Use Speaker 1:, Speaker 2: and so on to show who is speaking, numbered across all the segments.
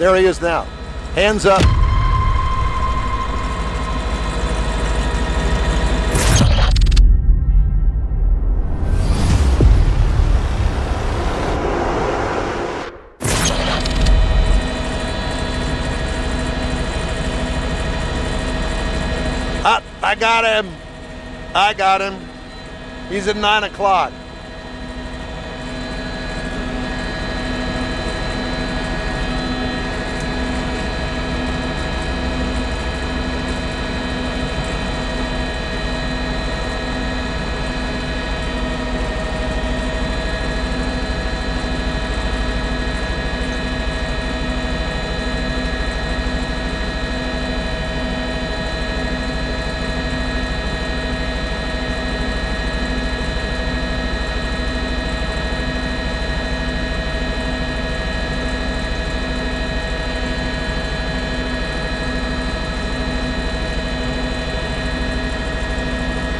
Speaker 1: There he is now. Hands up. I got him. I got him. He's at 9 o'clock.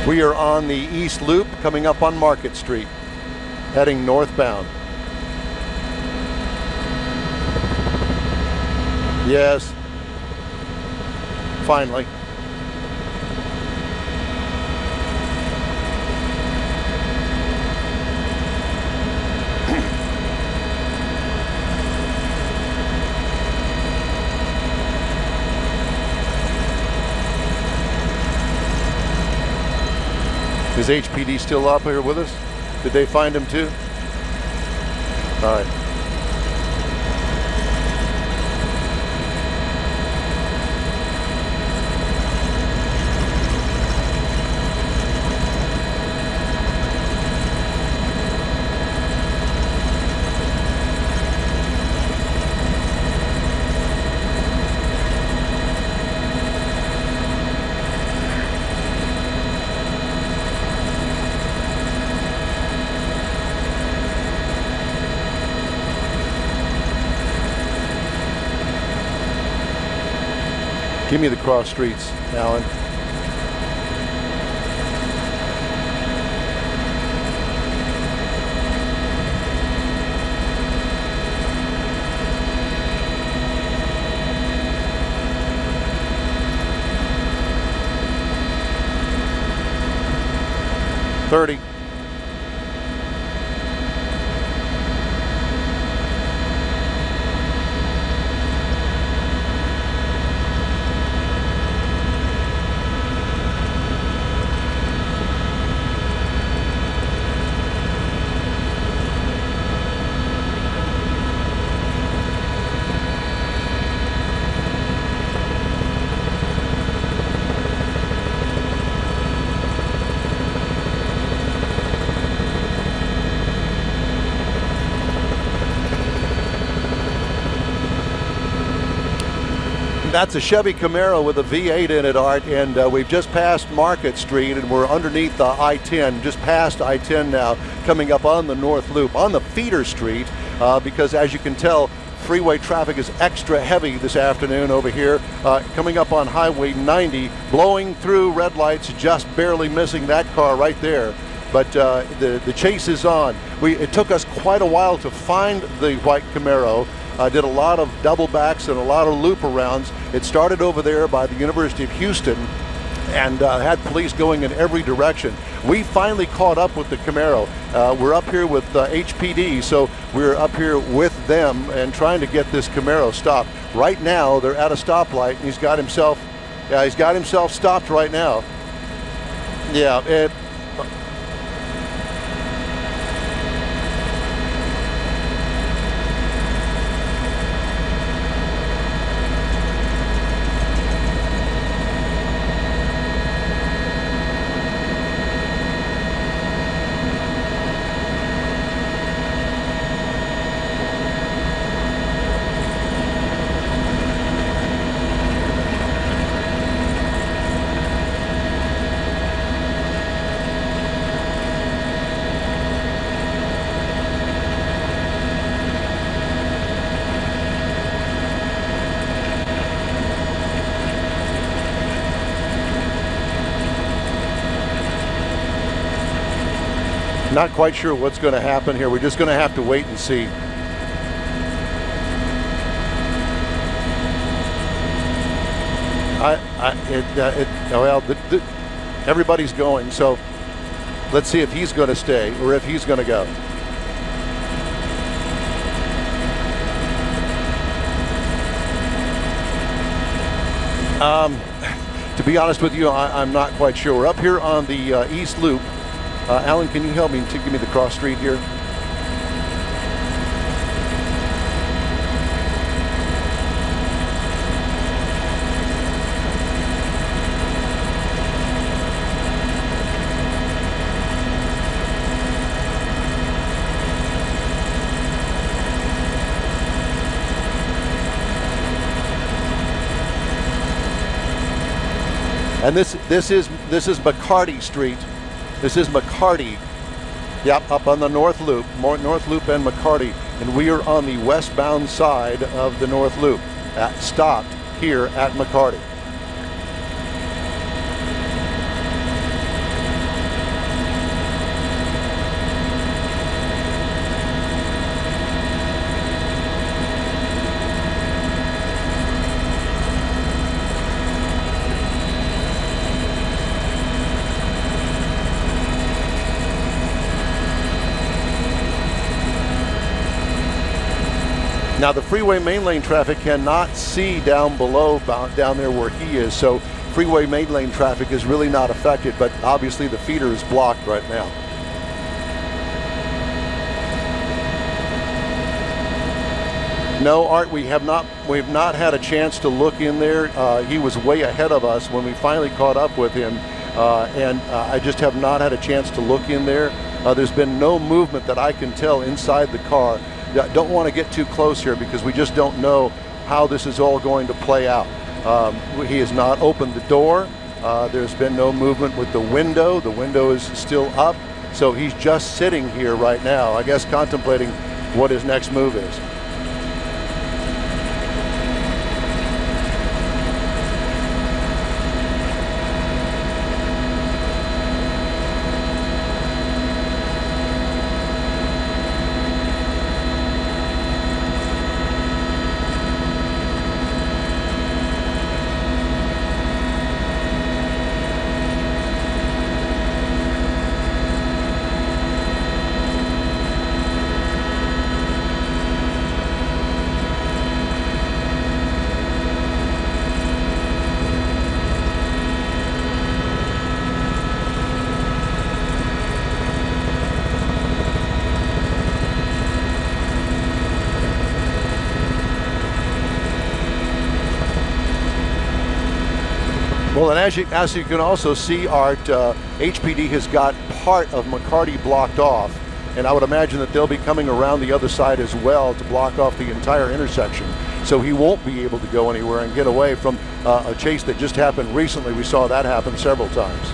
Speaker 1: We are on the East Loop coming up on Market Street, heading northbound. Yes, finally. Is HPD still up here with us? Did they find him too? All right. Give me the cross streets, Alan. $30. That's a Chevy Camaro with a V8 in it, Art, and we've just passed Market Street, and we're underneath the I-10, just past I-10 now, coming up on the North Loop, on the feeder street, because as you can tell, freeway traffic is extra heavy this afternoon over here, coming up on Highway 90, blowing through red lights, just barely missing that car right there. But the chase is on. It took us quite a while to find the white Camaro. Did a lot of double backs and a lot of loop arounds. It started over there by the University of Houston and had police going in every direction. We finally caught up with the Camaro. We're up here with HPD, so we're up here with them and trying to get this Camaro stopped. Right now, they're at a stoplight, and he's got himself stopped right now. Yeah, not quite sure what's going to happen here. We're just going to have to wait and see. Well, everybody's going, so let's see if he's going to stay or if he's going to go. To be honest with you, I'm not quite sure. We're up here on the East Loop. Alan, can you help me to give me the cross street here? And this is McCarty Street. This is McCarty. Yep, up on the North Loop, North Loop and McCarty, and we are on the westbound side of the North Loop, stopped here at McCarty. Now the freeway main lane traffic cannot see down below, down there where he is, so freeway main lane traffic is really not affected, but obviously the feeder is blocked right now. No, Art, we've not had a chance to look in there. He was way ahead of us when we finally caught up with him, and I just have not had a chance to look in there. There's been no movement that I can tell inside the car. Don't want to get too close here because we just don't know how this is all going to play out. He has not opened the door. There's been no movement with the window. The window is still up. So he's just sitting here right now, I guess contemplating what his next move is. Well, and as you can also see, Art, HPD has got part of McCarty blocked off, and I would imagine that they'll be coming around the other side as well to block off the entire intersection. So he won't be able to go anywhere and get away from a chase that just happened recently. We saw that happen several times.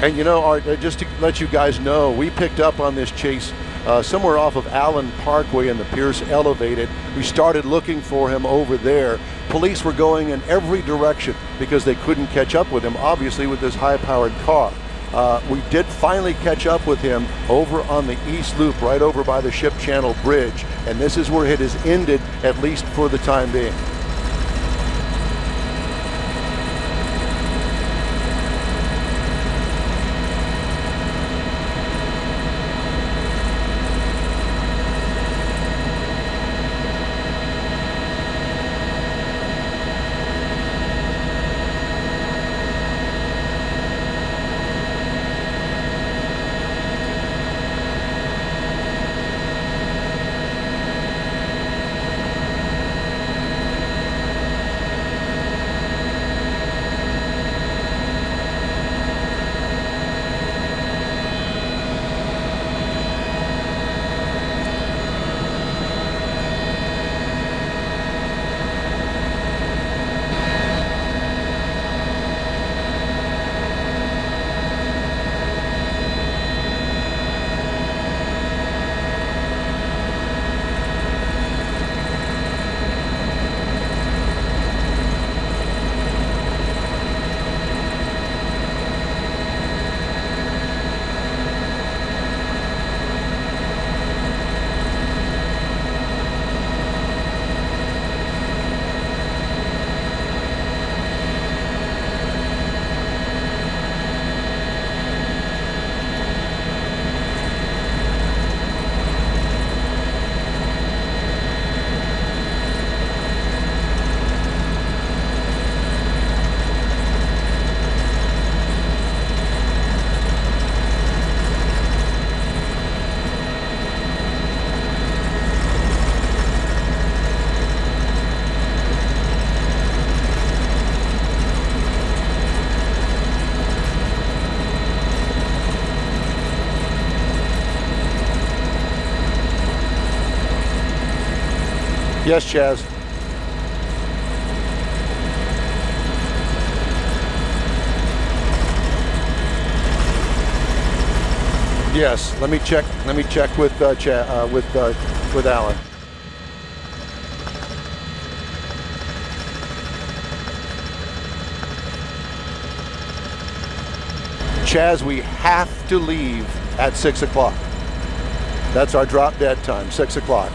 Speaker 1: And you know, Art, just to let you guys know, we picked up on this chase somewhere off of Allen Parkway in the Pierce Elevated. We started looking for him over there. Police were going in every direction because they couldn't catch up with him, obviously, with this high-powered car. We did finally catch up with him over on the East Loop, right over by the Ship Channel Bridge, and this is where it has ended, at least for the time being. Yes, Chaz. Yes, let me check. Let me check with with Alan. Chaz, we have to leave at 6 o'clock. That's our drop dead time, 6 o'clock.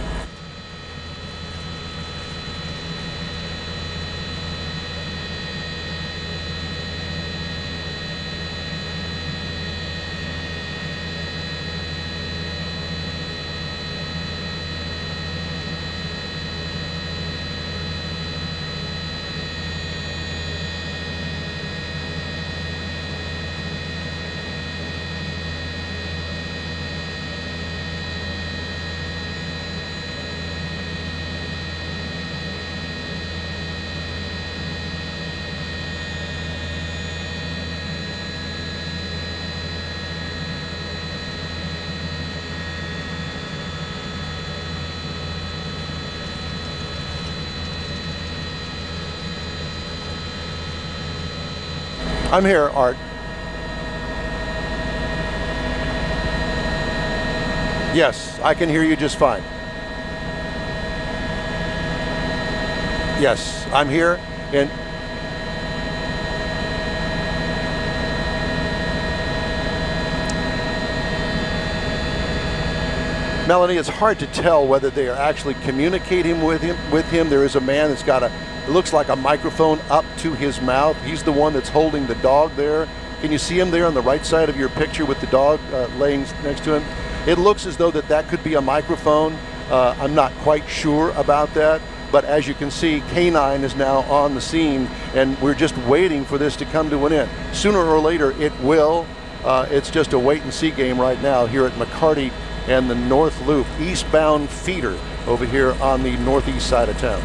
Speaker 1: I'm here, Art. Yes, I can hear you just fine. Yes, I'm here, and Melanie, it's hard to tell whether they are actually communicating with him. There is a man that's got it looks like a microphone up to his mouth. He's the one that's holding the dog there. Can you see him there on the right side of your picture with the dog laying next to him? It looks as though that could be a microphone. I'm not quite sure about that, but as you can see, K9 is now on the scene, and we're just waiting for this to come to an end. Sooner or later, it will. It's just a wait-and-see game right now here at McCarty and the North Loop, eastbound feeder over here on the northeast side of town.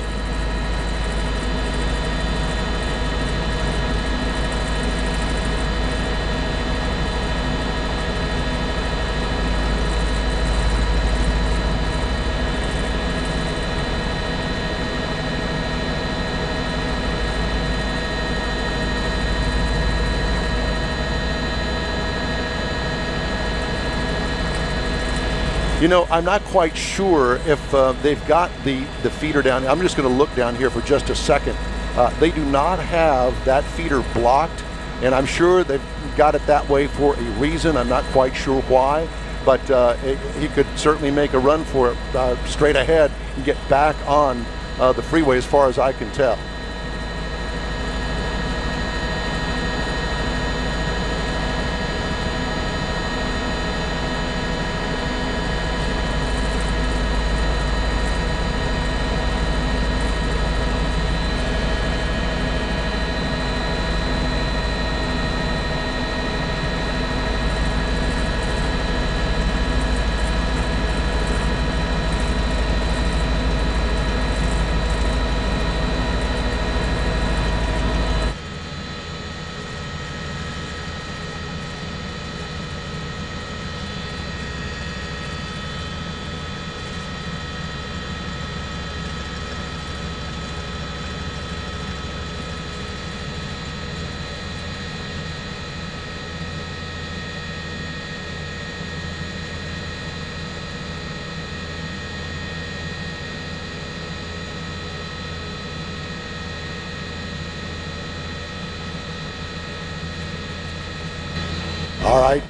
Speaker 1: You know, I'm not quite sure if they've got the feeder down. I'm just going to look down here for just a second. They do not have that feeder blocked, and I'm sure they've got it that way for a reason. I'm not quite sure why, but he could certainly make a run for it straight ahead and get back on the freeway as far as I can tell. All right.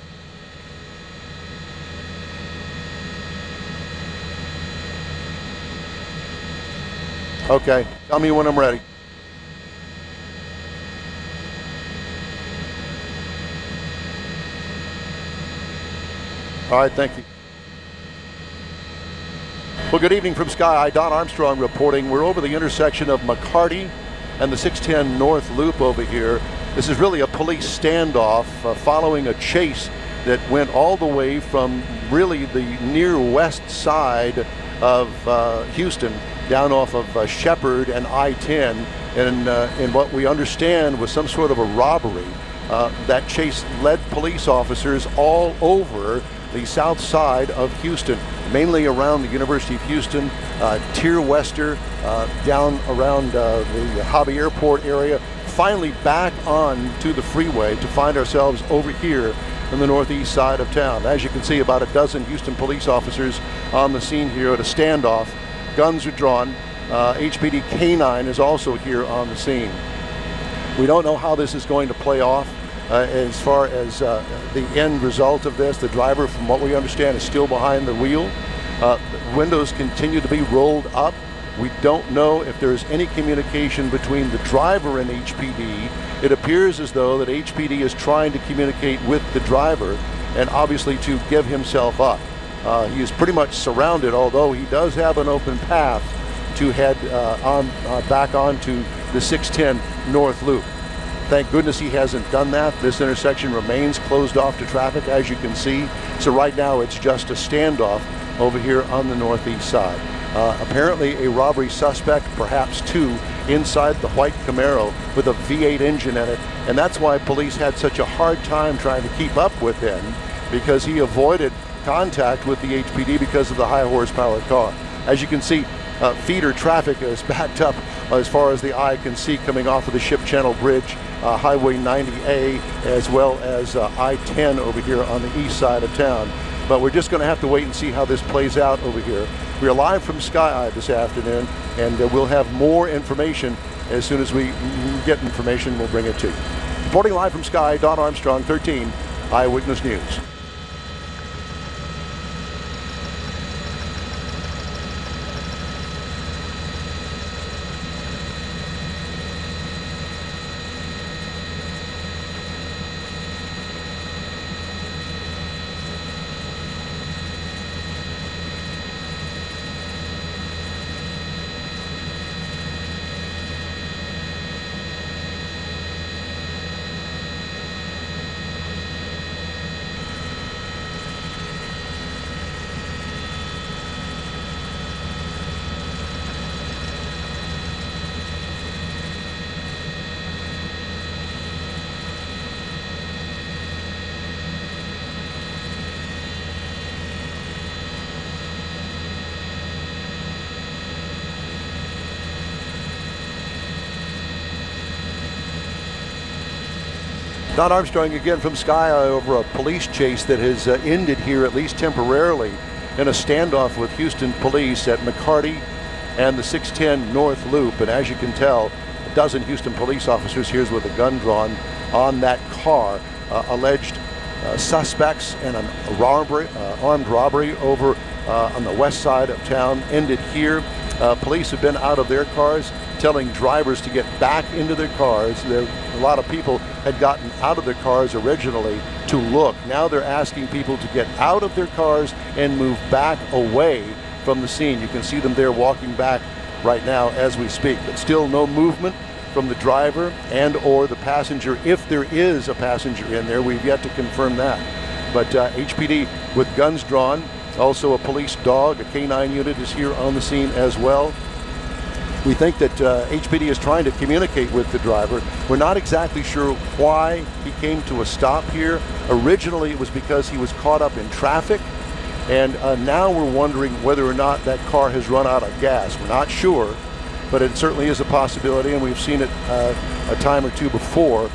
Speaker 1: Okay, tell me when I'm ready. All right, thank you. Well, good evening from Sky. Don Armstrong reporting. We're over the intersection of McCarty and the 610 North Loop over here. This is really a police standoff following a chase that went all the way from really the near west side of Houston down off of Shepherd and I-10, and what we understand was some sort of a robbery. That chase led police officers all over the south side of Houston, mainly around the University of Houston, Tier Wester, down around the Hobby Airport area, finally back on to the freeway to find ourselves over here in the northeast side of town. As you can see, about a dozen Houston police officers on the scene here at a standoff. Guns are drawn. HPD K-9 is also here on the scene. We don't know how this is going to play off as far as the end result of this. The driver, from what we understand, is still behind the wheel. Windows continue to be rolled up. We don't know if there's any communication between the driver and HPD. It appears as though that HPD is trying to communicate with the driver, and obviously to give himself up. He is pretty much surrounded, although he does have an open path to head back onto the 610 North Loop. Thank goodness he hasn't done that. This intersection remains closed off to traffic, as you can see. So right now it's just a standoff over here on the northeast side. Apparently a robbery suspect, perhaps two, inside the white Camaro with a V8 engine in it, and that's why police had such a hard time trying to keep up with him, because he avoided contact with the HPD because of the high horsepower car. As you can see, feeder traffic is backed up as far as the eye can see, coming off of the Ship Channel Bridge, Highway 90A, as well as I-10 over here on the east side of town. But we're just going to have to wait and see how this plays out over here. We are live from Sky Eye this afternoon, and we'll have more information as soon as we get information. We'll bring it to you. Reporting live from Sky, Don Armstrong, 13 Eyewitness News. Don Armstrong again from Sky Eye over a police chase that has ended here, at least temporarily, in a standoff with Houston police at McCarty and the 610 North Loop. And as you can tell, a dozen Houston police officers here with a gun drawn on that car. Alleged suspects and an armed robbery over on the west side of town ended here. Police have been out of their cars, telling drivers to get back into their cars. A lot of people had gotten out of their cars originally to look. Now they're asking people to get out of their cars and move back away from the scene. You can see them there walking back right now as we speak, but still no movement from the driver and or the passenger. If there is a passenger in there, we've yet to confirm that. But HPD with guns drawn, also a police dog, a K-9 unit is here on the scene as well. We think that HPD is trying to communicate with the driver. We're not exactly sure why he came to a stop here. Originally, it was because he was caught up in traffic, and now we're wondering whether or not that car has run out of gas. We're not sure, but it certainly is a possibility, and we've seen it a time or two before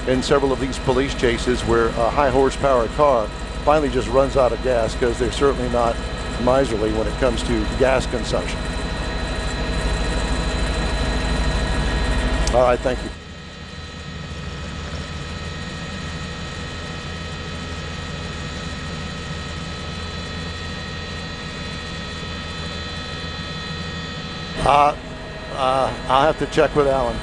Speaker 1: in several of these police chases where a high horsepower car finally just runs out of gas, because they're certainly not miserly when it comes to gas consumption. All right, thank you. I'll have to check with Alan.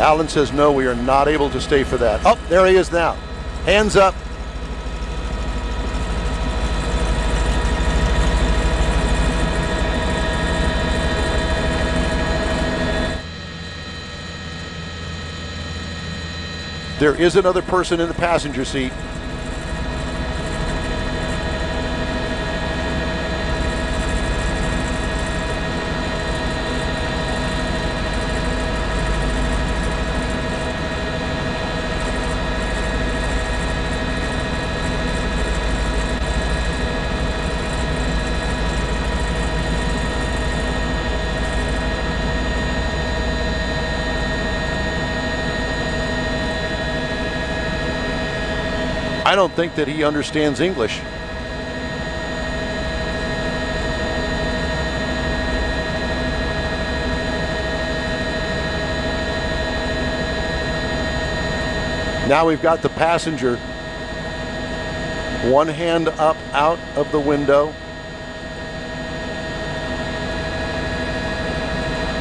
Speaker 1: Alan says no, we are not able to stay for that. Oh, there he is now. Hands up. There is another person in the passenger seat. I don't think that he understands English. Now we've got the passenger, one hand up out of the window.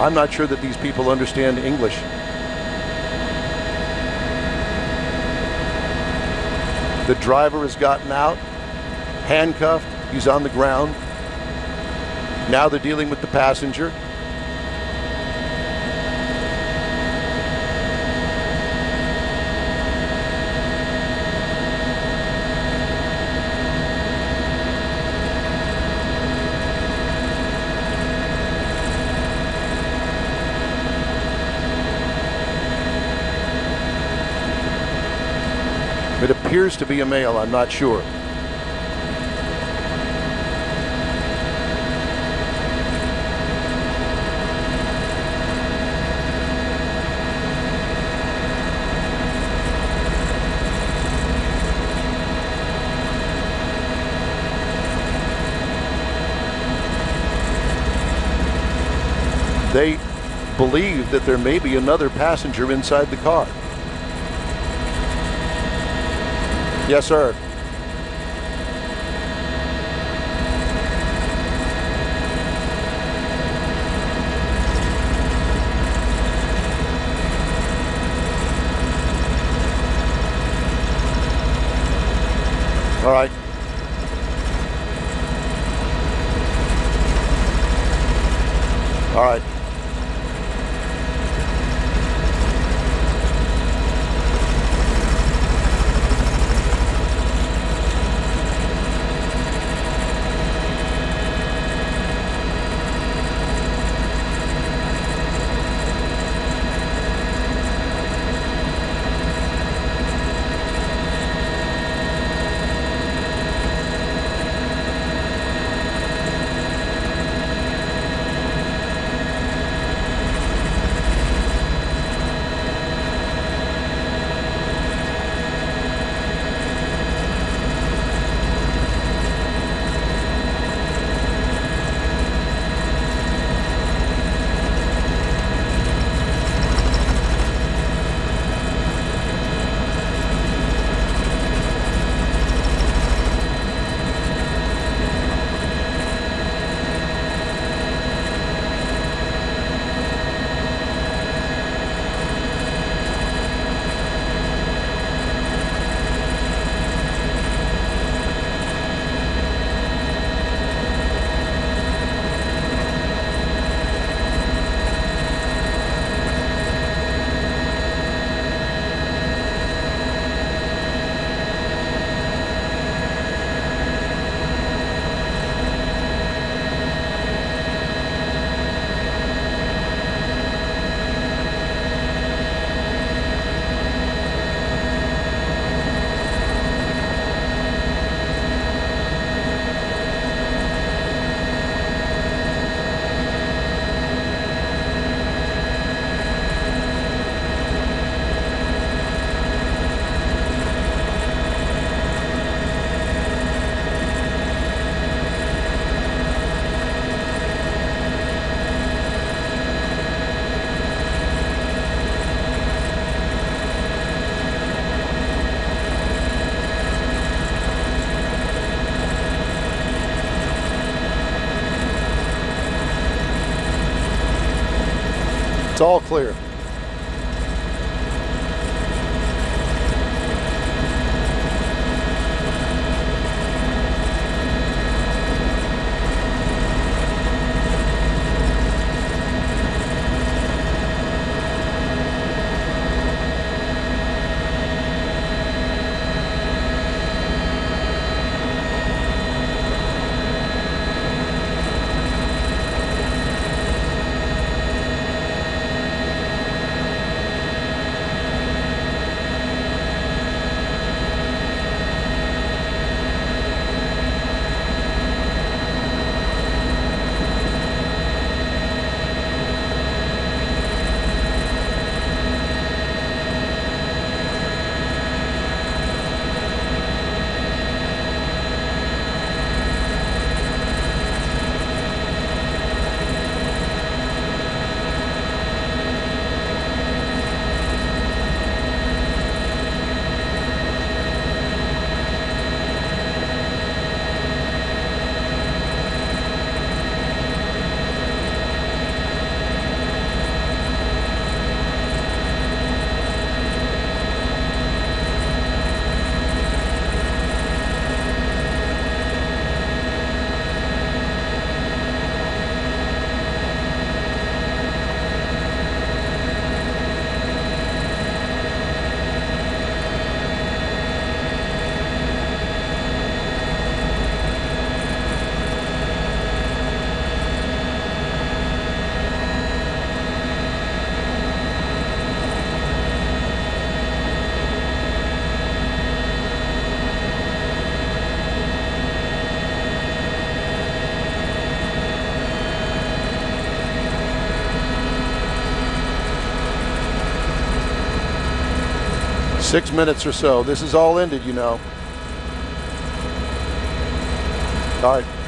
Speaker 1: I'm not sure that these people understand English. The driver has gotten out, handcuffed, he's on the ground. Now they're dealing with the passenger. It appears to be a male, I'm not sure. They believe that there may be another passenger inside the car. Yes, sir. All right. All right. It's all clear. 6 minutes or so. This is all ended, you know. All right.